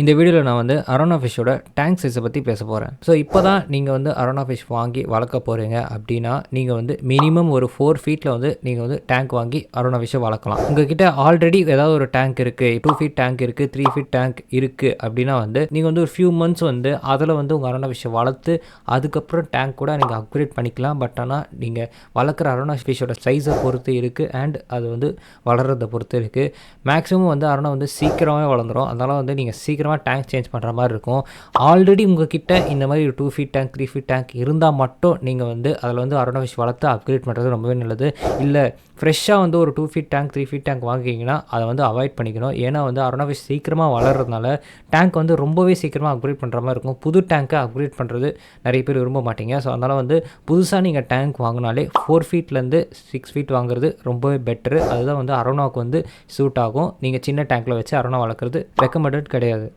இந்த வீடியோவில் நான் வந்து அரோனா ஃபிஷ்ஷோட டேங்க் சைஸை பற்றி பேச போகிறேன். ஸோ இப்போ தான் நீங்கள் வந்து அரோனா ஃபிஷ் வாங்கி வளர்க்க போகிறீங்க அப்படின்னா நீங்கள் வந்து மினிமம் ஒரு 4 ஃபீட்டில் வந்து நீங்கள் வந்து டேங்க் வாங்கி அரோனா ஃபிஷ்ஷை வளர்க்கலாம். உங்ககிட்ட ஆல்ரெடி ஏதாவது ஒரு டேங்க் இருக்குது, 2 ஃபீட் டேங்க் இருக்குது, 3 ஃபீட் டேங்க் இருக்குது அப்படின்னா வந்து நீங்கள் வந்து ஒரு ஃபியூ மந்த்ஸ் வந்து அதில் வந்து உங்கள் அரோனா ஃபிஷ்ஷை வளர்த்து அதுக்கப்புறம் டேங்க் கூட நீங்கள் அப்கிரேட் பண்ணிக்கலாம். பட் ஆனால் நீங்கள் வளர்க்குற அரோனா ஃபிஷ்ஷோட சைஸை பொறுத்து இருக்குது அண்ட் அது வந்து வளர்கிறத பொறுத்து இருக்குது. மேக்ஸிமம் வந்து அரோனா வந்து சீக்கிரமாகவே வளர்ந்துடும். அதனால் வந்து நீங்கள் சீக்கிரமாக டேங்க் சேஞ்ச் பண்ணுற மாதிரி இருக்கும். ஆல்ரெடி உங்ககிட்ட இந்த மாதிரி ஒரு 2 ஃபீட் டேங்க் 3 ஃபீட் டேங்க் இருந்தால் மட்டும் நீங்கள் வந்து அதில் வந்து அரோனா ஃபிஷ் வளர்த்து அப்கிரேட் பண்ணுறது ரொம்பவே நல்லது. இல்லை ஃப்ரெஷ்ஷாக வந்து ஒரு 2 ஃபீட் டேங்க் 3 ஃபீட் டேங்க் வாங்கிக்கிங்கன்னா அதை வந்து அவாய்ட் பண்ணிக்கணும். ஏன்னா வந்து அரோனா ஃபிஷ் சீக்கிரமாக வளர்கிறதுனால டேங்க் வந்து ரொம்பவே சீக்கிரமாக அப்கிரேட் பண்ணுற மாதிரி இருக்கும். புது டேங்க்கை அப்கிரேட் பண்ணுறது நிறைய பேர் விரும்ப மாட்டீங்க. ஸோ அதனால் வந்து புதுசாக நீங்கள் டேங்க் வாங்கினாலே 4 ஃபீட்லேருந்து 6 ஃபீட் வாங்குறது ரொம்பவே பெட்ரு. அதுதான் வந்து அரோனாவுக்கு வந்து சூட் ஆகும். நீங்கள் சின்ன டேங்க்கில் வச்சு அரோனா வளர்க்குறது ரெக்கமெண்டட் கிடையாது.